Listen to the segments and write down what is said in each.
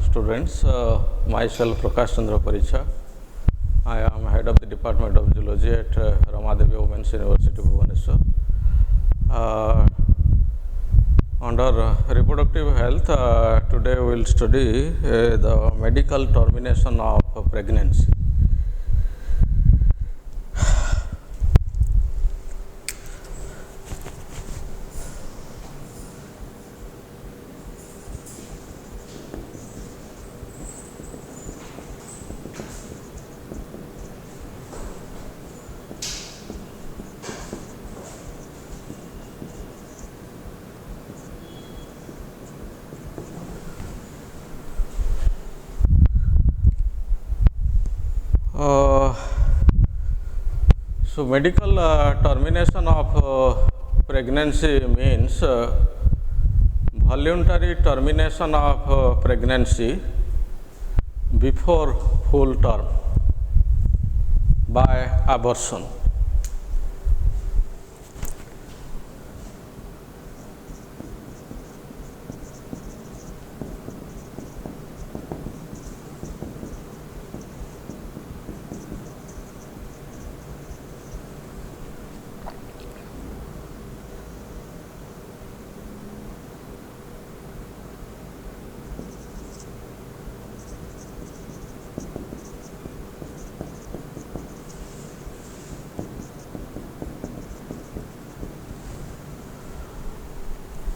students. Myself Prakash Chandra Paricha. I am head of the Department of Zoology at Ramadevi Women's University, Bhubaneswar. Under reproductive health, today we will study the medical termination of pregnancy. So, medical termination of pregnancy means voluntary termination of pregnancy before full term by abortion.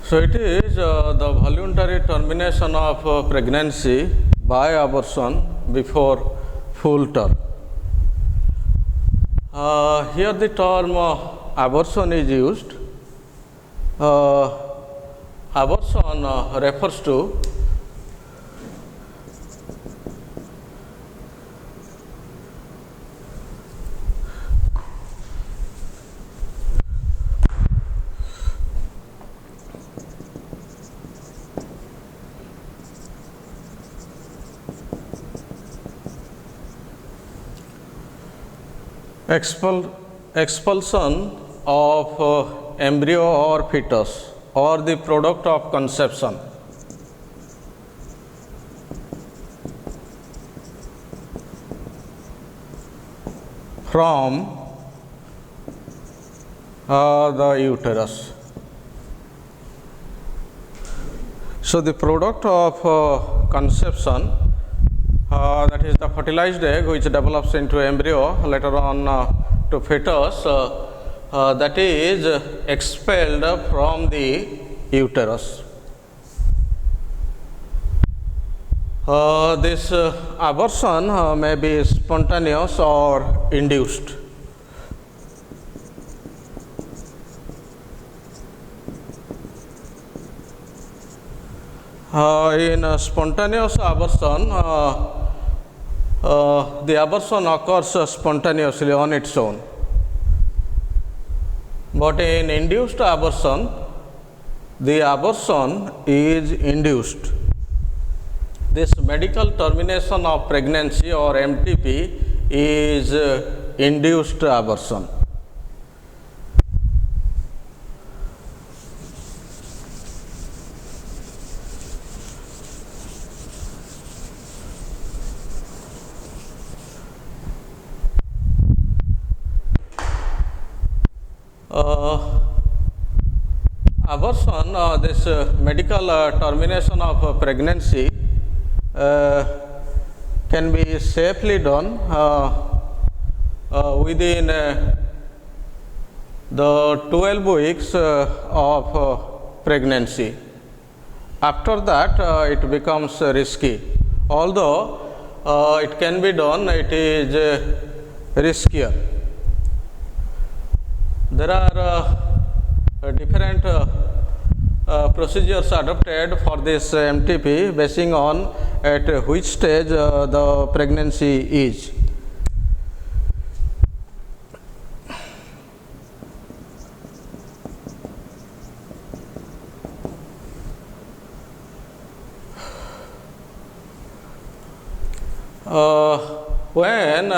So, it is the voluntary termination of pregnancy by abortion before full term. Here the term abortion is used. Abortion refers to expulsion of embryo or fetus or the product of conception from the uterus. So, the product of conception, that is the fertilized egg which develops into embryo, later on to fetus, that is expelled from the uterus. This abortion may be spontaneous or induced. In spontaneous abortion, the abortion occurs spontaneously on its own, but in induced abortion, the abortion is induced. This medical termination of pregnancy or MTP is induced abortion. Abortion, this medical termination of pregnancy can be safely done within the 12 weeks of pregnancy. After that, it becomes risky. Although it can be done, it is riskier. There are different procedures adopted for this MTP basing on at which stage the pregnancy is. When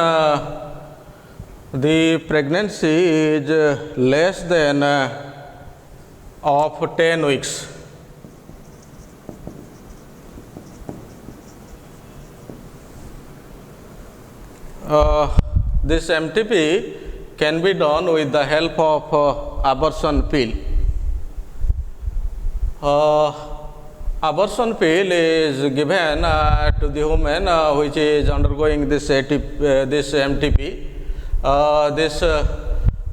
the pregnancy is less than of 10 weeks, this MTP can be done with the help of abortion pill. Abortion pill is given to the woman which is undergoing this MTP. This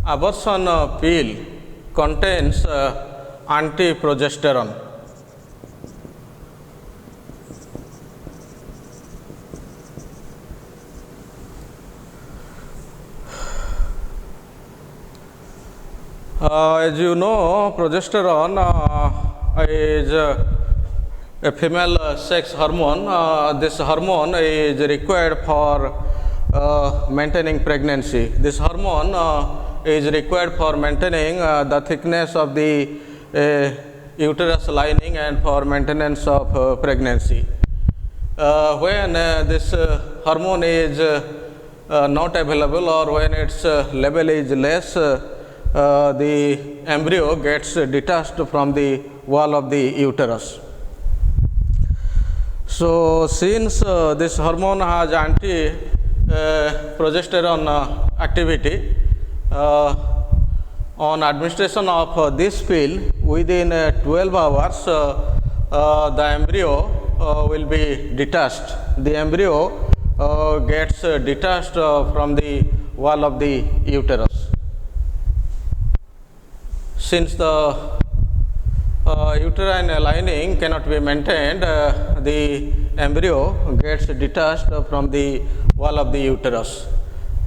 abortion pill contains anti-progesterone. As you know, progesterone is a female sex hormone. This hormone is required for maintaining pregnancy. This hormone is required for maintaining the thickness of the uterus lining and for maintenance of pregnancy. When this hormone is not available or when its level is less, the embryo gets detached from the wall of the uterus. So, since this hormone has anti-progesterone activity, on administration of this pill within 12 hours, the embryo will be detached. The embryo gets detached from the wall of the uterus. Since the uterine lining cannot be maintained, the embryo gets detached from the wall of the uterus.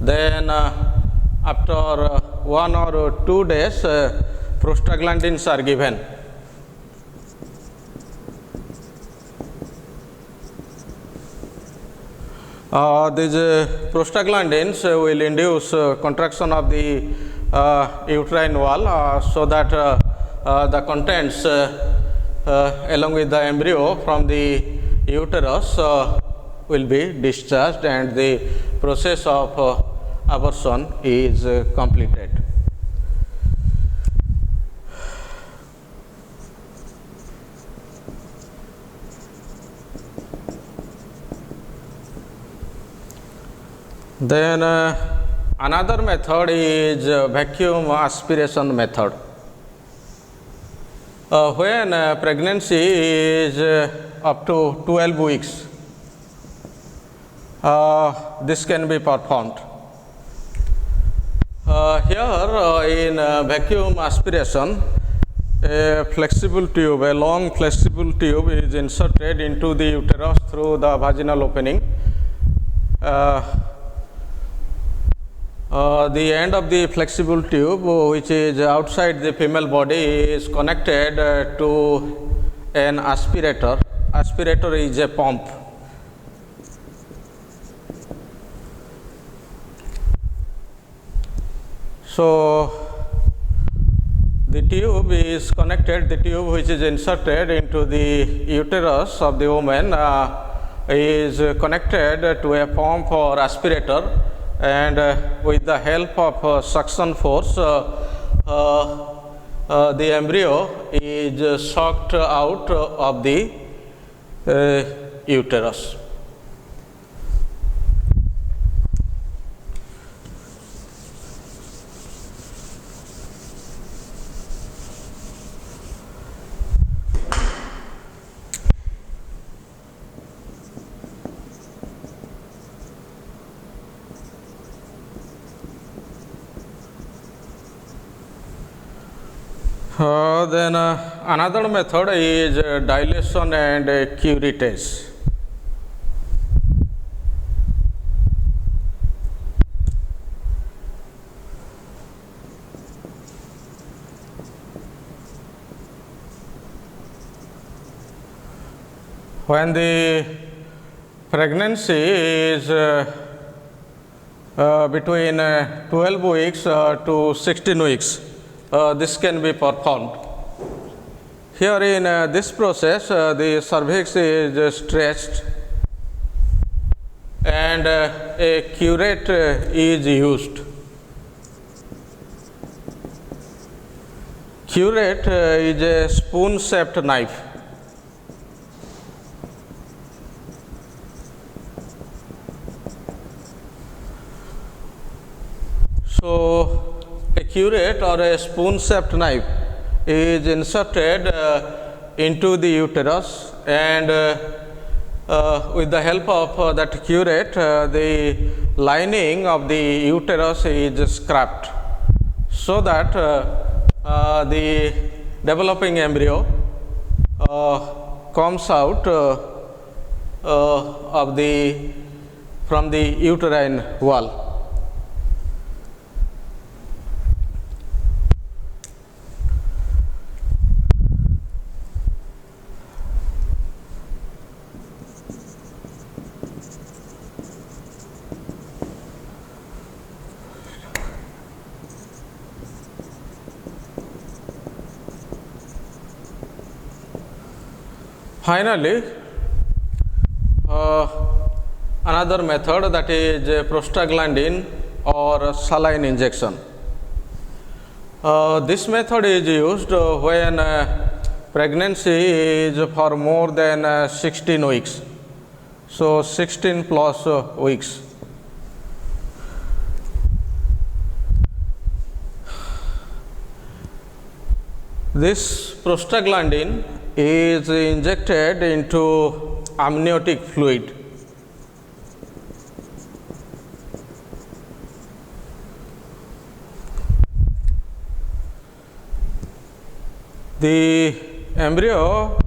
Then after 1 or 2 days, prostaglandins are given. These prostaglandins will induce contraction of the uterine wall so that the contents along with the embryo from the uterus will be discharged and the process of abortion is completed. Then another method is vacuum aspiration method. When pregnancy is up to 12 weeks, this can be performed. Here in vacuum aspiration, a flexible tube, a long flexible tube is inserted into the uterus through the vaginal opening. The end of the flexible tube, which is outside the female body, is connected to an aspirator. Aspirator is a pump. So, the tube is connected, the tube which is inserted into the uterus of the woman is connected to a pump or aspirator, and with the help of suction force, the embryo is sucked out of the uterus. Then another method is dilation and curettage. When the pregnancy is between 12 weeks to 16 weeks, this can be performed. Here in this process, the cervix is stretched and a curette is used. Curette is a spoon-shaped knife. So, a curate or a spoon-shaped knife is inserted into the uterus, and with the help of that curate, the lining of the uterus is scraped, so that the developing embryo comes out from the uterine wall. Finally, another method, that is prostaglandin or saline injection. This method is used when pregnancy is for more than 16 weeks. So, 16 plus weeks. This prostaglandin is injected into amniotic fluid. The embryo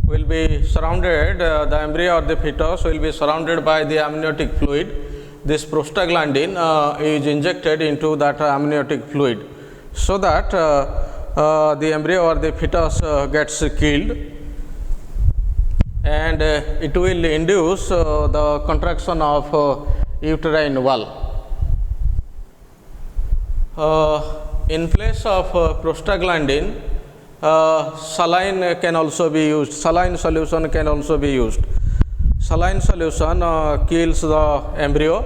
will be surrounded, the embryo or the fetus will be surrounded by the amniotic fluid. This prostaglandin is injected into that amniotic fluid, so that the embryo or the fetus gets killed, and it will induce the contraction of uterine wall. In place of prostaglandin, saline can also be used. Saline solution can also be used. Saline solution kills the embryo,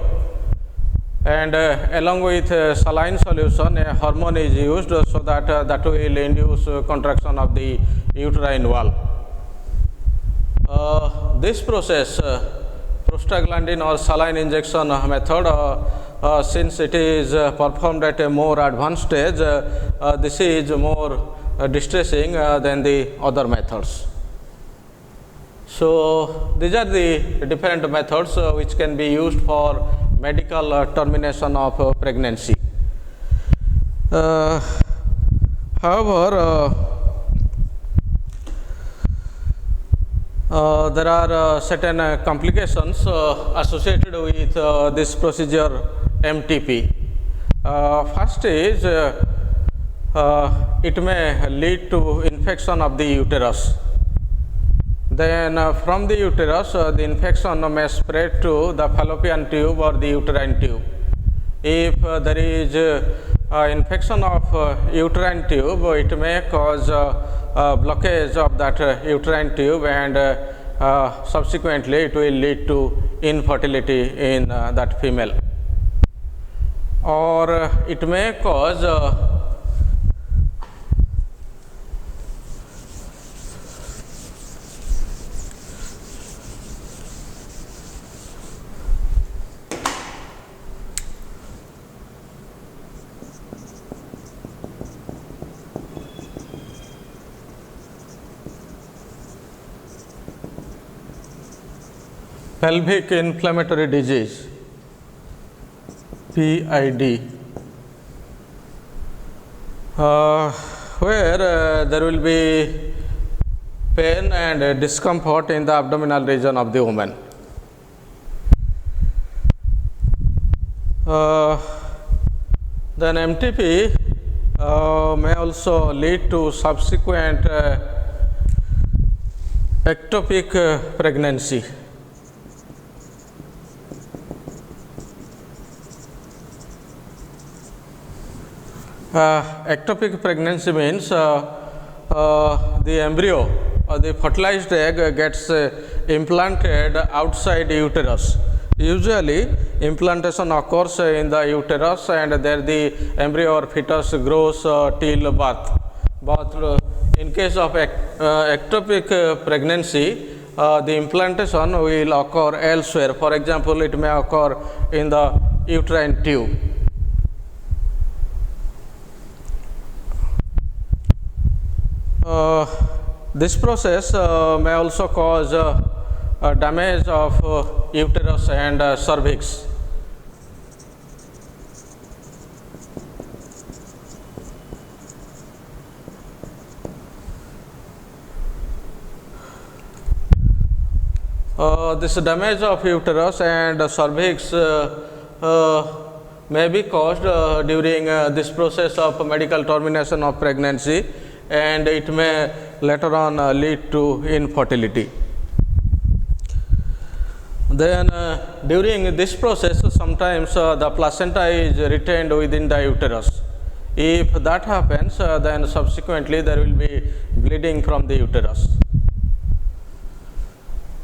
and along with saline solution, a hormone is used, so that that will induce contraction of the uterine wall. This process, prostaglandin or saline injection method, since it is performed at a more advanced stage, this is more distressing than the other methods. So, these are the different methods which can be used for medical termination of pregnancy. However, there are certain complications associated with this procedure MTP. First is it may lead to infection of the uterus. Then from the uterus, the infection may spread to the fallopian tube or the uterine tube. If there is infection of uterine tube, it may cause blockage of that uterine tube, and subsequently it will lead to infertility in that female. Or it may cause pelvic inflammatory disease, PID, where there will be pain and discomfort in the abdominal region of the woman. Then MTP may also lead to subsequent ectopic pregnancy. Ectopic pregnancy means the embryo or the fertilized egg gets implanted outside uterus. Usually, implantation occurs in the uterus, and there the embryo or fetus grows till birth. But in case of ectopic pregnancy, the implantation will occur elsewhere. For example, it may occur in the uterine tube. This process may also cause damage of uterus and cervix. This damage of uterus and cervix may be caused during this process of medical termination of pregnancy, and it may later on lead to infertility. Then during this process, sometimes the placenta is retained within the uterus. If that happens, then subsequently there will be bleeding from the uterus.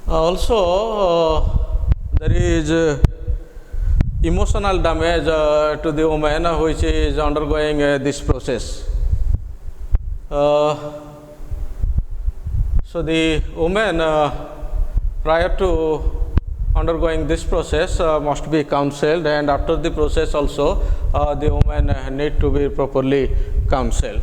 Also, there is emotional damage to the woman which is undergoing this process. So the woman prior to undergoing this process must be counseled, and after the process also the woman need to be properly counseled.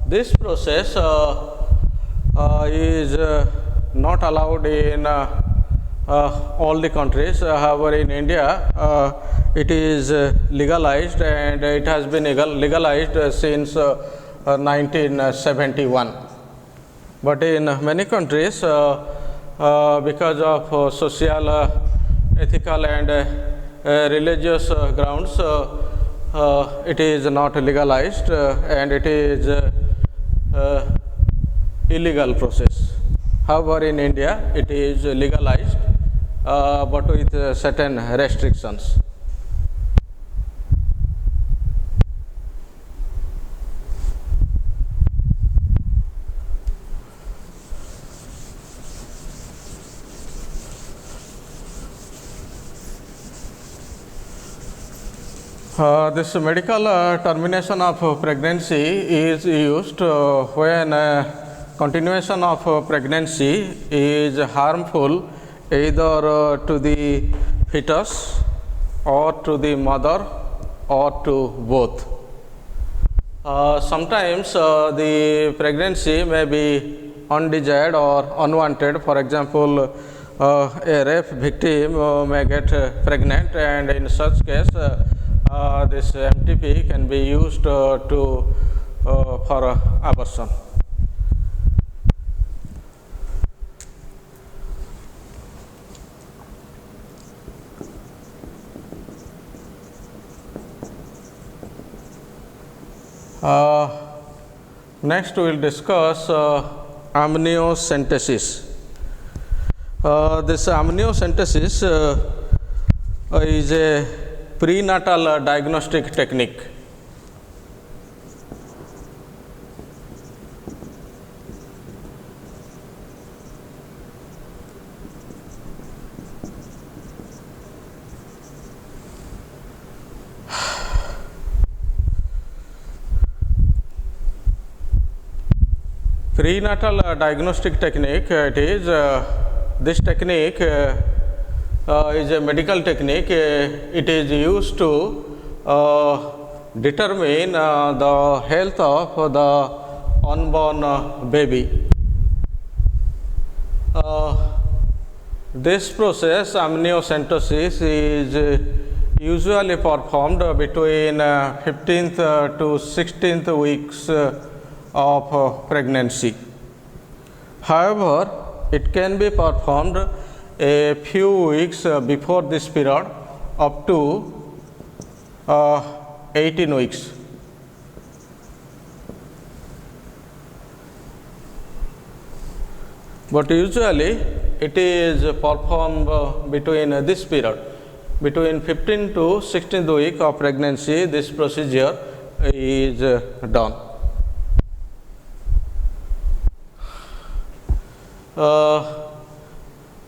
This process is not allowed in all the countries. However, in India it is legalized, and it has been legalized since 1971. But in many countries, because of social, ethical and religious grounds, it is not legalized, and it is illegal process. However, in India it is legalized, but with certain restrictions. This medical termination of pregnancy is used when continuation of pregnancy is harmful either to the fetus or to the mother or to both. Sometimes the pregnancy may be undesired or unwanted. For example, a rape victim may get pregnant, and in such case this MTP can be used for abortion. Next we will discuss amniocentesis. This amniocentesis is a prenatal diagnostic technique. Prenatal diagnostic technique, it is this technique is a medical technique. It is used to determine the health of the unborn baby. This process, amniocentesis, is usually performed between 15th to 16th weeks of pregnancy. However, it can be performed a few weeks before this period, up to 18 weeks. But usually it is performed between this period, between 15th to 16th week of pregnancy. This procedure is done.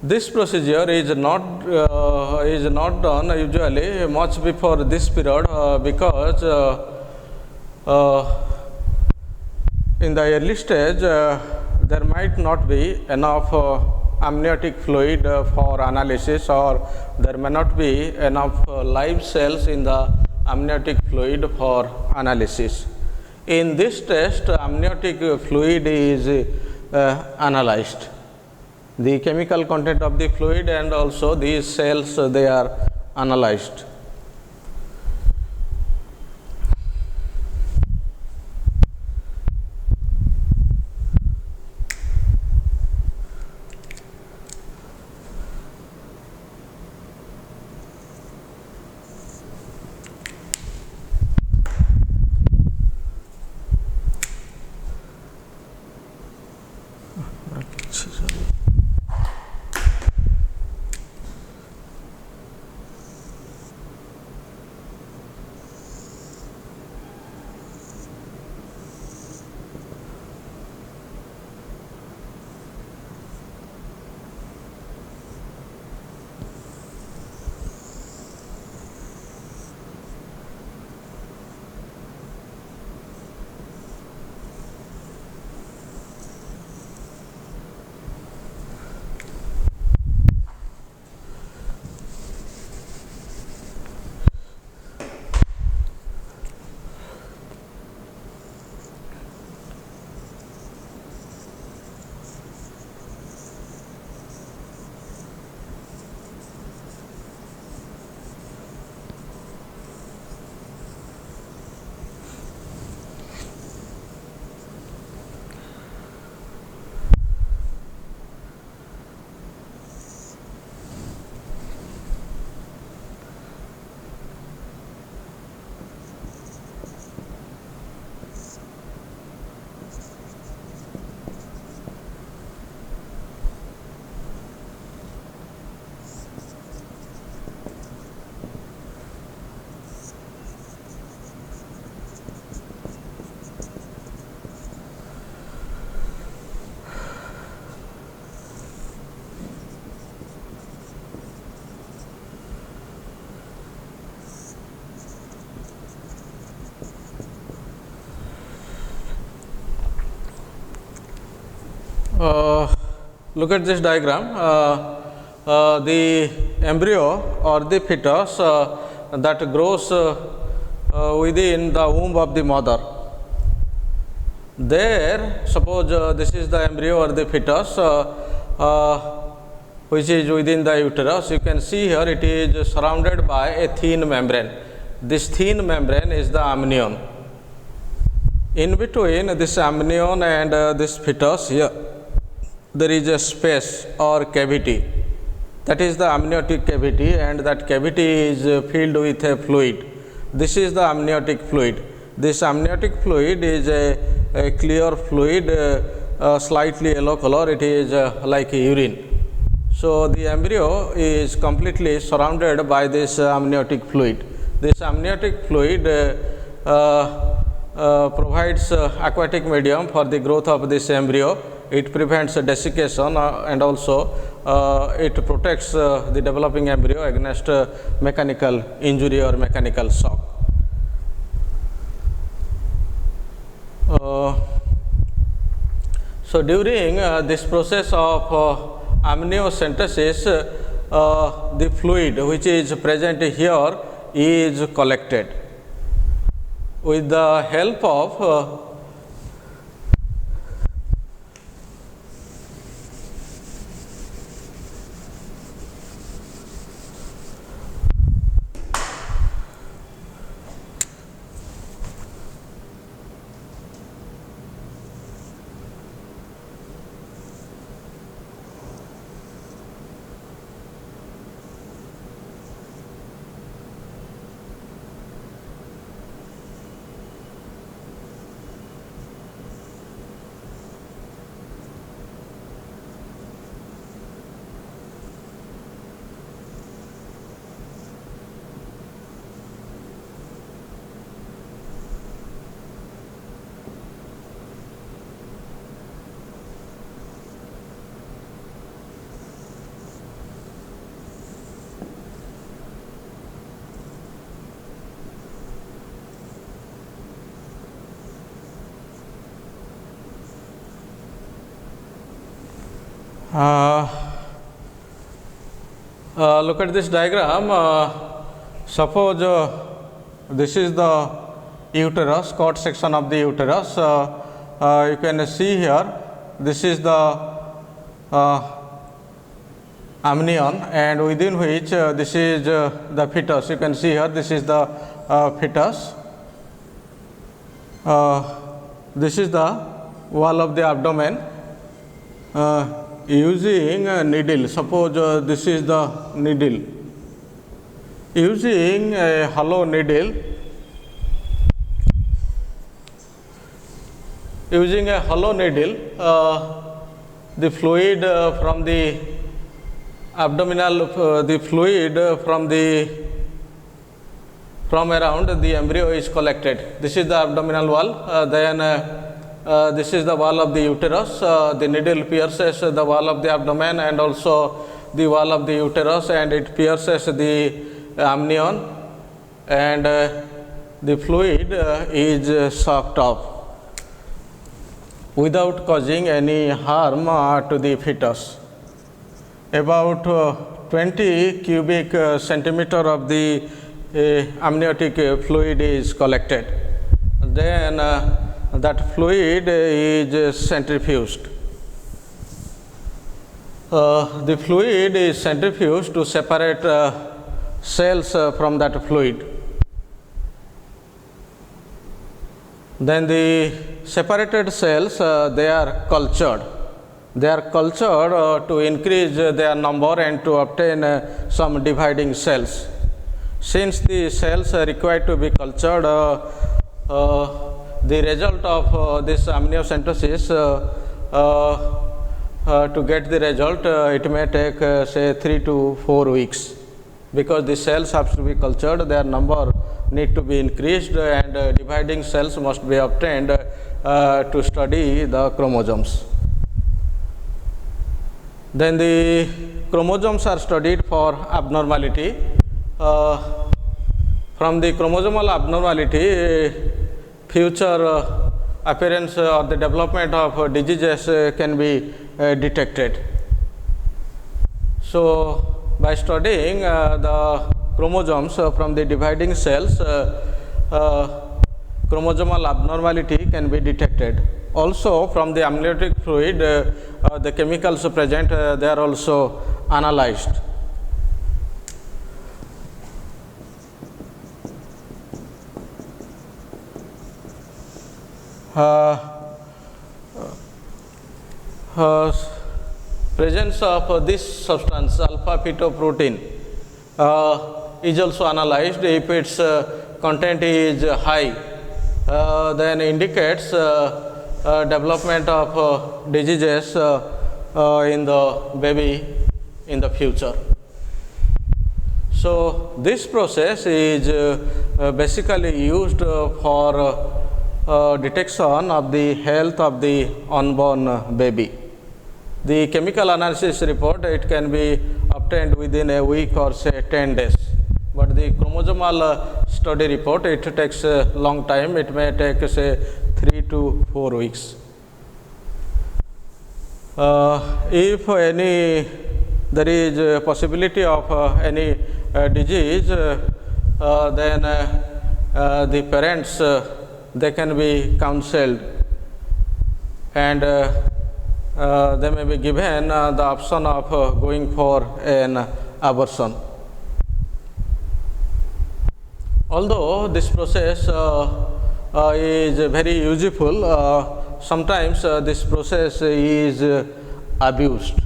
This procedure is not done usually much before this period, because in the early stage there might not be enough amniotic fluid for analysis, or there may not be enough live cells in the amniotic fluid for analysis. In this test, amniotic fluid is analyzed. The chemical content of the fluid and also these cells, they are analyzed. Look at this diagram. The embryo or the fetus that grows within the womb of the mother. There, suppose this is the embryo or the fetus which is within the uterus. You can see here it is surrounded by a thin membrane. This thin membrane is the amnion. In between this amnion and this fetus, here there is a space or cavity. That is the amniotic cavity, and that cavity is filled with a fluid. This is the amniotic fluid. This amniotic fluid is a clear fluid, slightly yellow color. It is like urine. So the embryo is completely surrounded by this amniotic fluid. This amniotic fluid provides aquatic medium for the growth of this embryo. It prevents desiccation and also it protects the developing embryo against mechanical injury or mechanical shock. So during this process of amniocentesis, the fluid which is present here is collected with the help of Look at this diagram. Suppose this is the uterus, cord section of the uterus. You can see here, this is the amnion, and within which this is the fetus. You can see here, this is the fetus. This is the wall of the abdomen. Using a needle, suppose this is the needle. Using a hollow needle, the fluid from the abdominal, from around the embryo is collected. This is the abdominal wall. This is the wall of the uterus. The needle pierces the wall of the abdomen and also the wall of the uterus, and it pierces the amnion, and the fluid is sucked up without causing any harm to the fetus. About 20 cubic centimeter of the amniotic fluid is collected. Then that fluid is centrifuged. The fluid is centrifuged to separate cells from that fluid. Then the separated cells, they are cultured. They are cultured to increase their number and to obtain some dividing cells. Since the cells are required to be cultured, the result of this amniocentesis, to get the result, it may take say 3 to 4 weeks, because the cells have to be cultured, their number need to be increased, and dividing cells must be obtained to study the chromosomes. Then the chromosomes are studied for abnormality. From the chromosomal abnormality, future appearance or the development of diseases can be detected. So, by studying the chromosomes from the dividing cells, chromosomal abnormality can be detected. Also, from the amniotic fluid, the chemicals present, they are also analyzed. Presence of this substance, alpha fetoprotein, is also analyzed. If its content is high, then indicates development of diseases in the baby in the future. So, this process is basically used for detection of the health of the unborn baby. The chemical analysis report, it can be obtained within a week or say 10 days. But the chromosomal study report, it takes a long time. It may take say 3 to 4 weeks. If there is a possibility of any disease, then the parents, they can be counseled, and they may be given the option of going for an abortion. Although this process is very useful, sometimes this process is abused.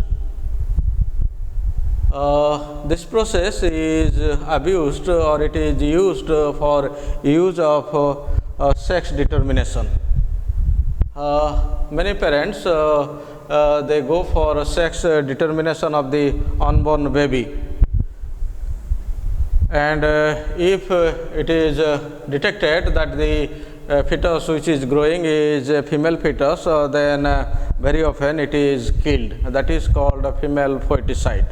This process is abused, or it is used for use of sex determination. Many parents, they go for sex determination of the unborn baby, and if it is detected that the fetus which is growing is a female fetus, then very often it is killed. That is called a female foeticide.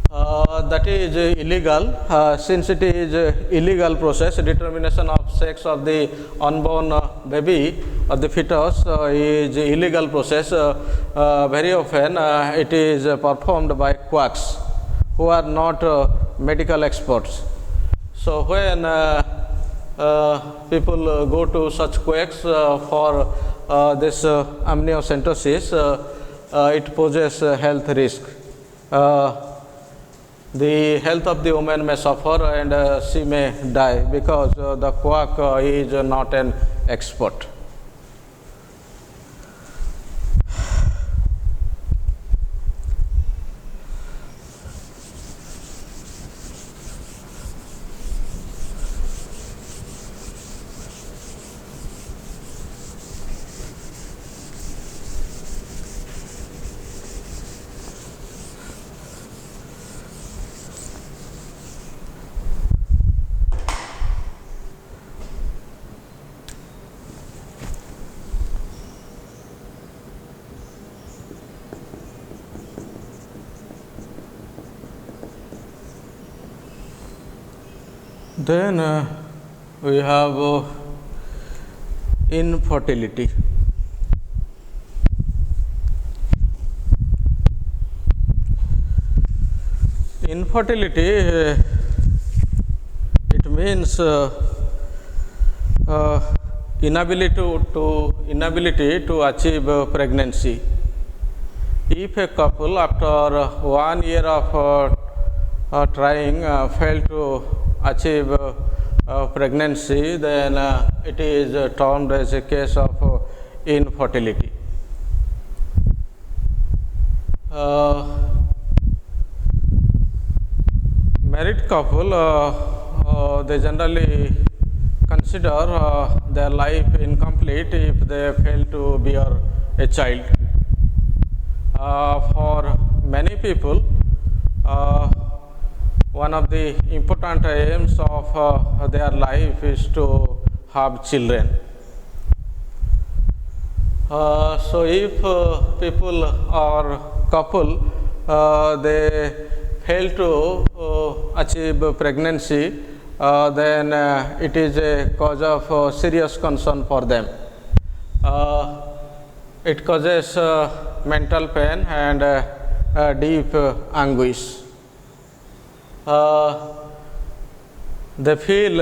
That is illegal. Since it is illegal process, determination of sex of the unborn baby or the fetus is illegal process. Very often it is performed by quacks. who are not medical experts. So when people go to such quakes for this amniocentesis, it poses a health risk. The health of the woman may suffer and she may die because the quack is not an expert. Then we have infertility. Infertility, it means inability to achieve pregnancy. If a couple after 1 year of trying fail to achieve pregnancy, then it is termed as a case of infertility. Married couple, they generally consider their life incomplete if they fail to bear a child. For many people, one of the important aims of their life is to have children. So if people or couple they fail to achieve pregnancy, then it is a cause of serious concern for them. It causes mental pain and deep anguish. They feel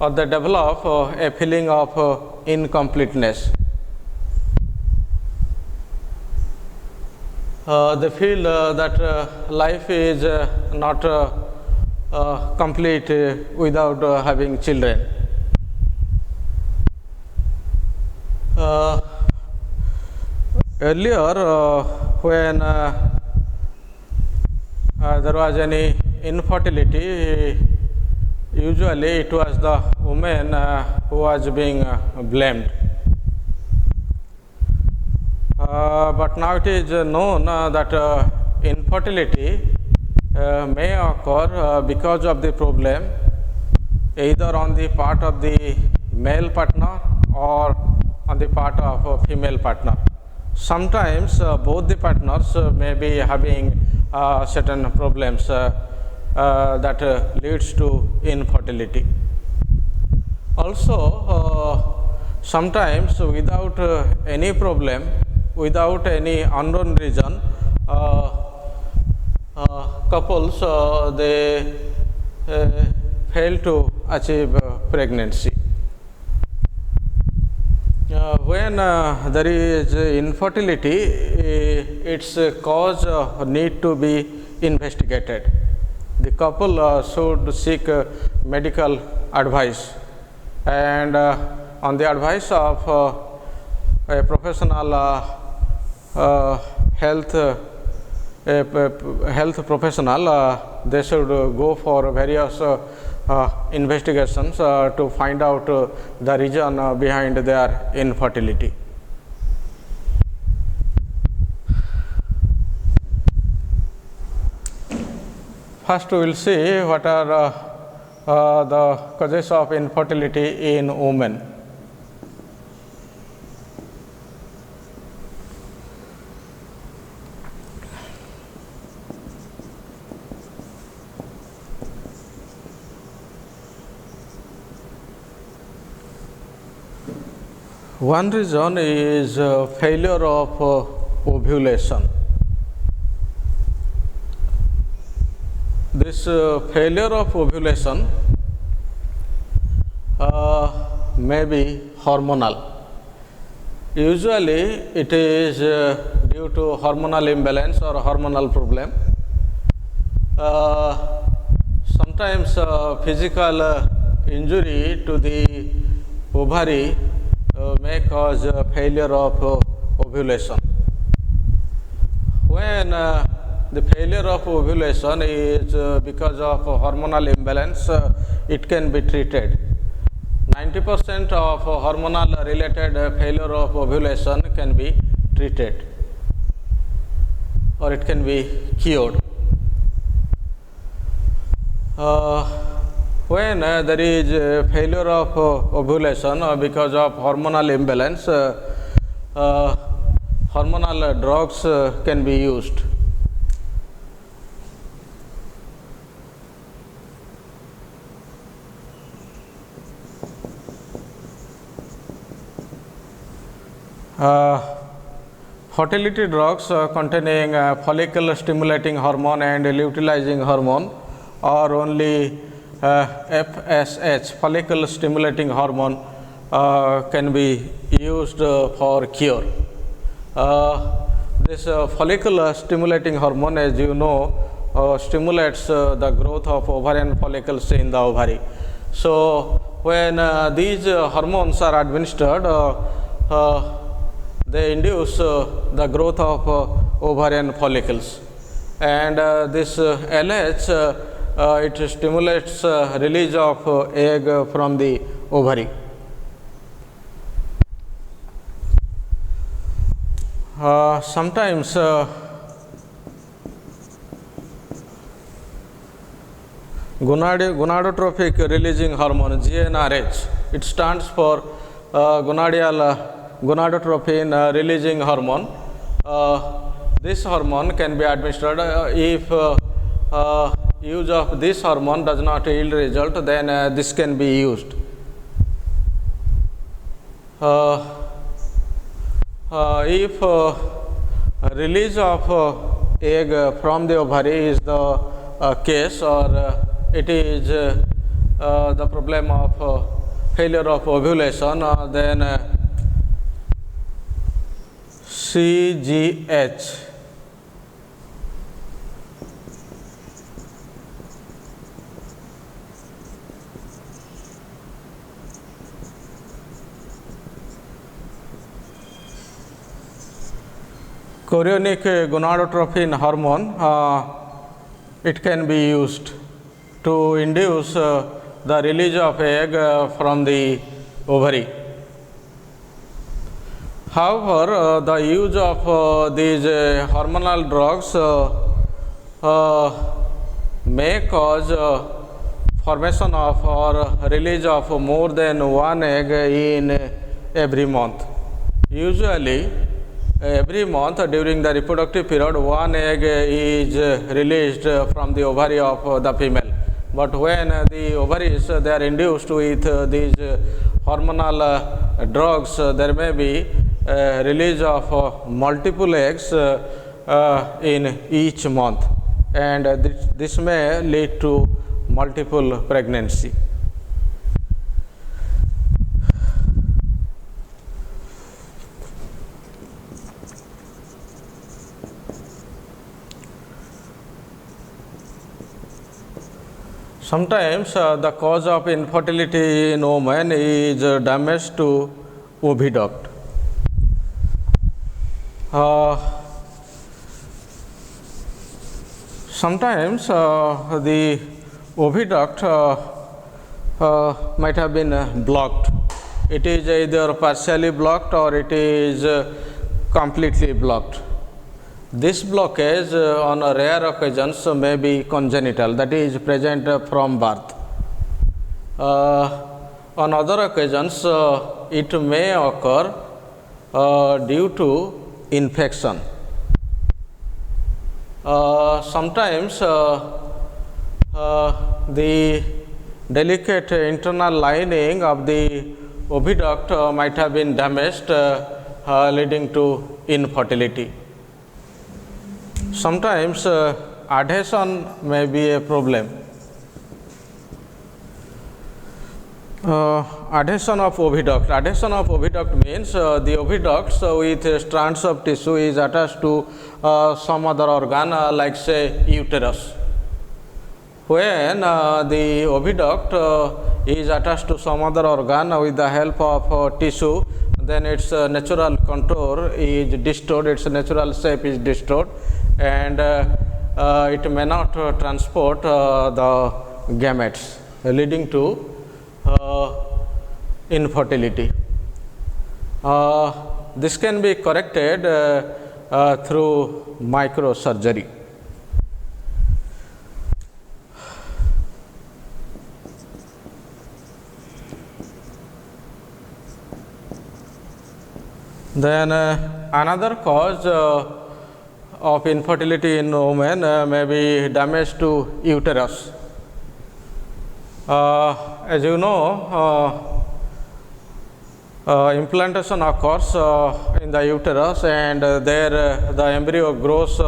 or they develop a feeling of incompleteness. They feel that life is not complete without having children. Earlier, when there was any infertility, usually it was the woman who was being blamed. But now it is known that infertility may occur because of the problem either on the part of the male partner or on the part of a female partner. Sometimes both the partners may be having certain problems that leads to infertility. Also, sometimes without any problem, without any unknown reason, couples they fail to achieve pregnancy. When there is infertility, its cause need to be investigated. The couple should seek medical advice, and on the advice of a professional health professional, they should go for various investigations to find out the reason behind their infertility. First, we will see what are the causes of infertility in women. One reason is failure of ovulation. this failure of ovulation may be hormonal. Usually it is due to hormonal imbalance or hormonal problem. Sometimes physical injury to the ovary may cause failure of ovulation. When the failure of ovulation is because of hormonal imbalance, it can be treated. 90% of hormonal related failure of ovulation can be treated or it can be cured. When there is failure of ovulation because of hormonal imbalance, hormonal drugs can be used. Fertility drugs containing follicle stimulating hormone and luteinizing hormone or only FSH, follicle stimulating hormone, can be used for cure. This follicle stimulating hormone, as you know, stimulates the growth of ovarian follicles in the ovary. So, when these hormones are administered, they induce the growth of ovarian follicles, and this LH it stimulates release of egg from the ovary. Sometimes gonadotropic releasing hormone, GnRH, it stands for gonadotropin releasing hormone. This hormone can be administered. If use of this hormone does not yield result, then this can be used. If release of egg from the ovary is the case, or it is the problem of failure of ovulation, then CGH chorionic gonadotropin hormone, it can be used to induce the release of egg from the ovary. However, the use of these hormonal drugs may cause formation of or release of more than one egg in every month. Usually, every month during the reproductive period, one egg is released from the ovary of the female. But when the ovaries they are induced with these hormonal drugs, there may be release of multiple eggs in each month, and this may lead to multiple pregnancy. Sometimes the cause of infertility in women is damage to oviduct. Sometimes the oviduct might have been blocked. It is either partially blocked or it is completely blocked. This blockage on rare occasions may be congenital, that is present from birth. On other occasions, it may occur due to infection. Sometimes the delicate internal lining of the oviduct might have been damaged, leading to infertility. Sometimes adhesion may be a problem. Adhesion of oviduct. Adhesion of oviduct means the oviducts with strands of tissue is attached to some other organ like say uterus. When the oviduct is attached to some other organ with the help of tissue, then its natural contour is distorted, its natural shape is distorted, and it may not transport the gametes, leading to infertility. This can be corrected through microsurgery. Then another cause of infertility in women may be damage to uterus. As you know, implantation occurs in the uterus, and there the embryo grows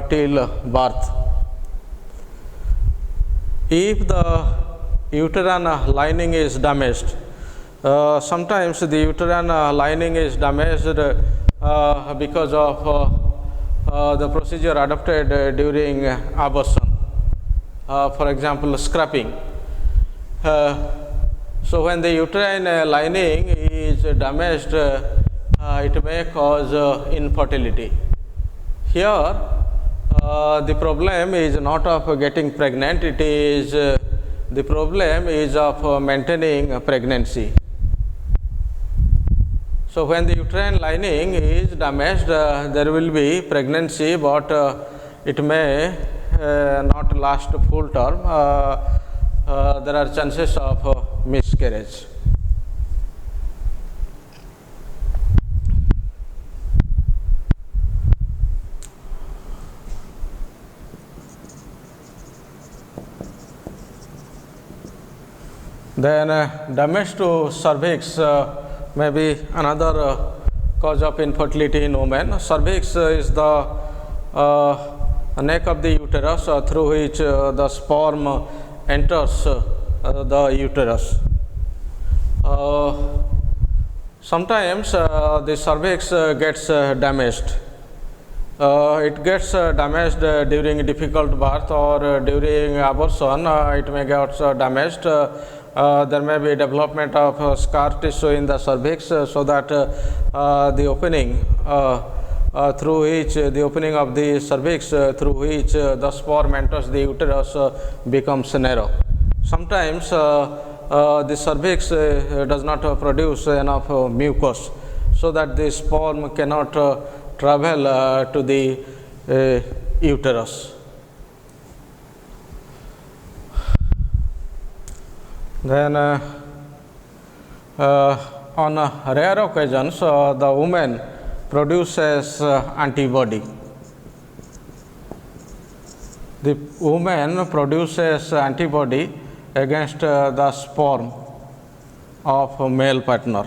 till birth. If the uterine lining is damaged, sometimes the uterine lining is damaged because of the procedure adopted during abortion, for example, scrapping. So when the uterine lining is damaged, it may cause infertility. Here, the problem is not of getting pregnant, it is the problem is of maintaining pregnancy. So when the uterine lining is damaged, there will be pregnancy, but it may not last full term. There are chances of miscarriage. Then damage to cervix may be another cause of infertility in women. Cervix is the neck of the uterus through which the sperm enters the uterus. Sometimes the cervix gets damaged. It gets damaged during difficult birth or during abortion. It may get damaged. There may be development of scar tissue in the cervix, so that the opening through which the opening of the cervix through which the sperm enters the uterus becomes narrow. Sometimes the cervix does not produce enough mucus, so that the sperm cannot travel to the uterus. Then on rare occasions, the woman produces antibody. The woman produces antibody against the sperm of a male partner.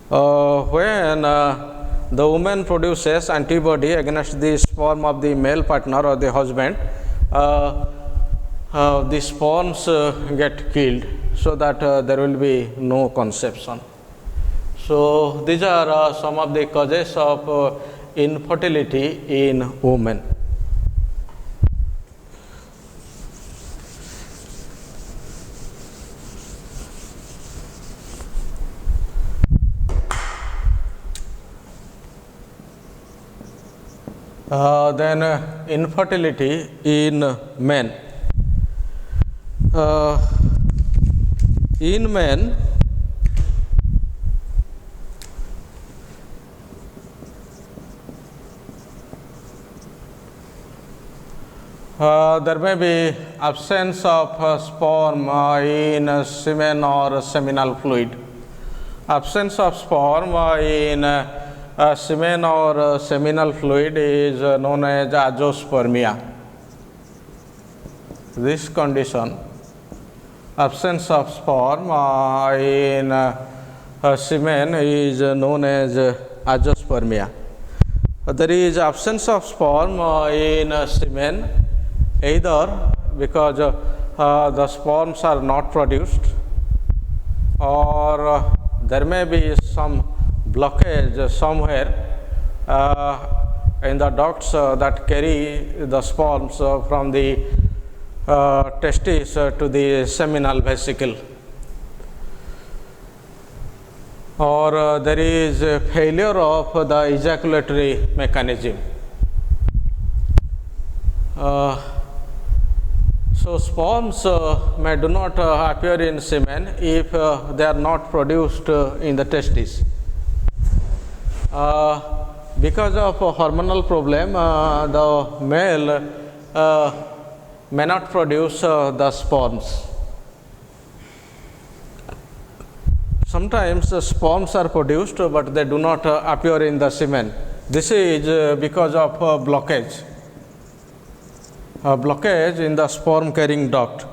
When the woman produces antibody against the sperm of the male partner or the husband, the sperms get killed, so that there will be no conception. So these are some of the causes of infertility in women. Then infertility in men. In men, there may be absence of sperm in semen or seminal fluid. Absence of sperm in semen or seminal fluid is known as azoospermia. This condition, absence of sperm in semen, is known as azoospermia. there is absence of sperm in semen, either because the sperms are not produced, or there may be some blockage somewhere in the ducts that carry the sperms from the testes to the seminal vesicle, or there is a failure of the ejaculatory mechanism. So sperms may do not appear in semen if they are not produced in the testes. Because of a hormonal problem, the male may not produce the sperms. Sometimes sperms are produced, but they do not appear in the semen. This is because of blockage. Blockage in the sperm carrying duct.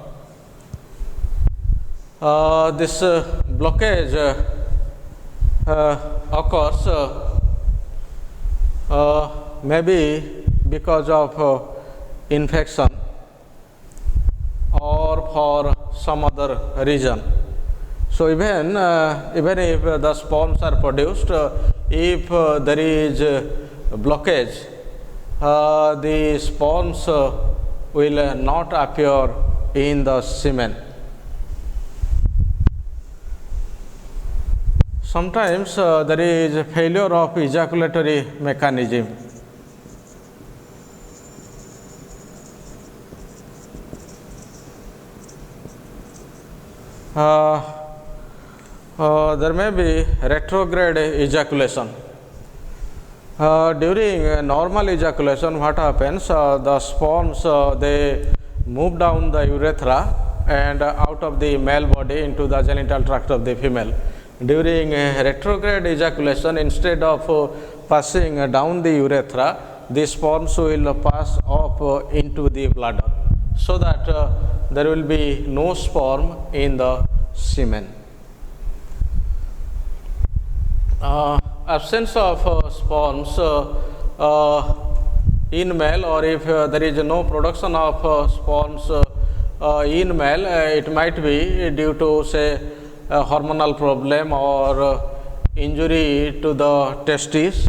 This blockage occurs maybe because of infection or for some other reason. So even if the sperms are produced, if there is blockage, the sperms will not appear in the semen. Sometimes there is a failure of ejaculatory mechanism. There may be retrograde ejaculation. During normal ejaculation, what happens? The sperms they move down the urethra and out of the male body into the genital tract of the female. During retrograde ejaculation, instead of passing down the urethra, the sperms will pass up into the bladder, so that there will be no sperm in the semen. Absence of sperms in male, or if there is no production of sperms in male, it might be due to, say, a hormonal problem or injury to the testes.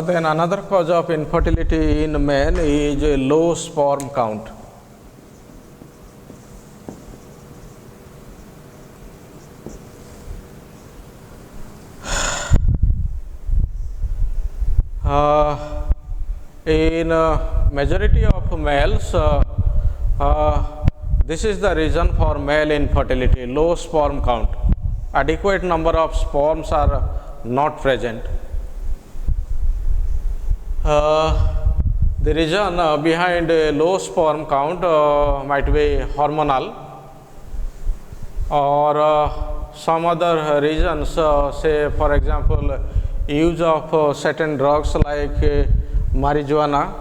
Then another cause of infertility in men is a low sperm count. In majority of males, this is the reason for male infertility: low sperm count. Adequate number of sperms are not present. The reason behind a low sperm count might be hormonal, or some other reasons, say for example use of certain drugs like marijuana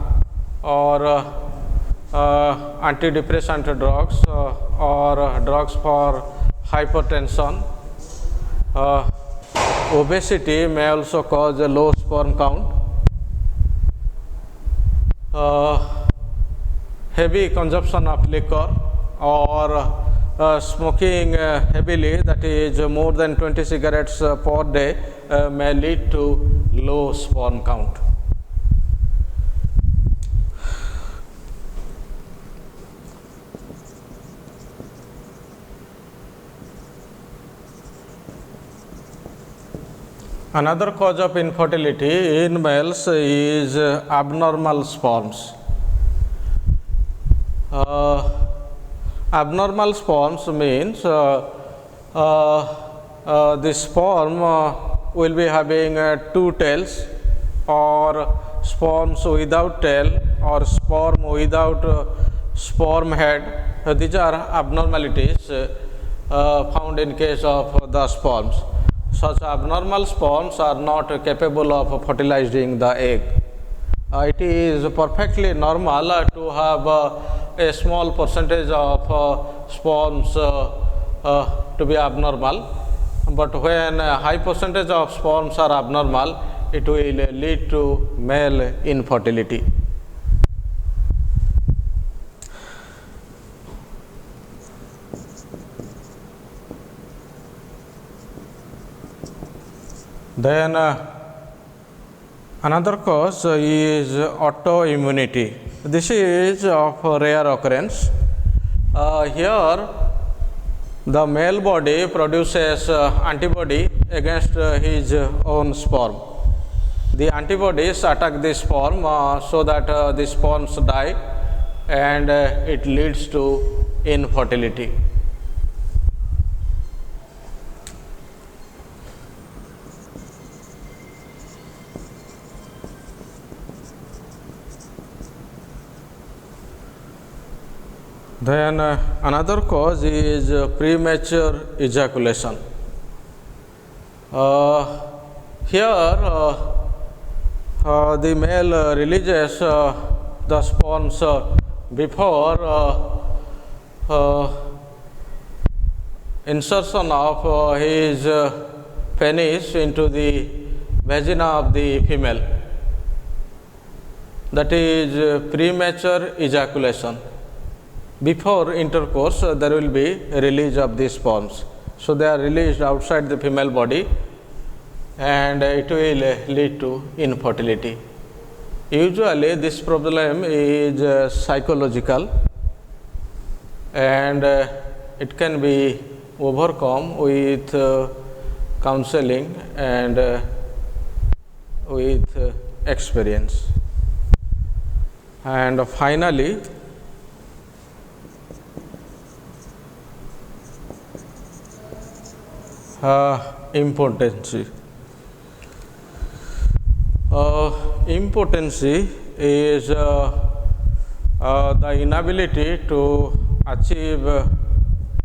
or antidepressant drugs or drugs for hypertension. Obesity may also cause a low sperm count. Heavy consumption of liquor or smoking heavily, that is more than 20 cigarettes per day, may lead to low sperm count. Another cause of infertility in males is abnormal sperms. Abnormal sperms means the sperm will be having two tails, or sperms without tail, or sperm without sperm head. These are abnormalities found in case of the sperms. Such abnormal sperms are not capable of fertilizing the egg. it is perfectly normal to have a small percentage of sperms to be abnormal, but when a high percentage of sperms are abnormal, it will lead to male infertility. Then another cause is autoimmunity. This is of rare occurrence. Here the male body produces antibody against his own sperm. The antibodies attack the sperm so that the sperms die, and it leads to infertility. Then another cause is premature ejaculation. Here the male releases the sperms before insertion of his penis into the vagina of the female. That is premature ejaculation. Before intercourse, there will be a release of these sperms. So they are released outside the female body, and it will lead to infertility. Usually, this problem is psychological, and it can be overcome with counseling and with experience. And finally, impotency. Impotency is the inability to achieve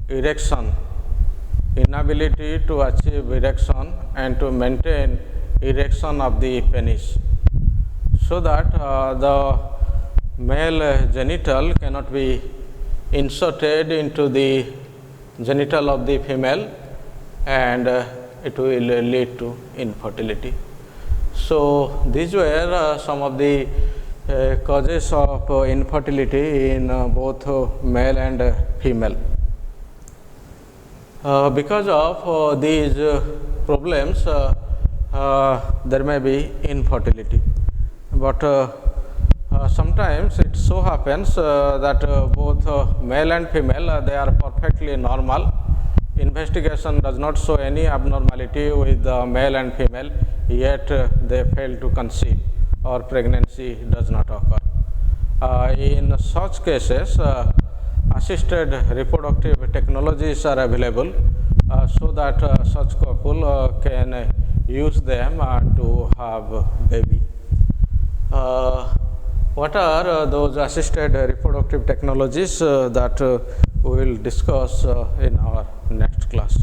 erection, and to maintain erection of the penis, so that the male genital cannot be inserted into the genital of the female, and it will lead to infertility. So these were some of the causes of infertility in both male and female. Because of these problems, there may be infertility, but sometimes it so happens that both male and female, they are perfectly normal. Investigation does not show any abnormality with the male and female, yet they fail to conceive or pregnancy does not occur. In such cases, assisted reproductive technologies are available so that such couple can use them to have baby. What are those assisted reproductive technologies that we will discuss in our next class?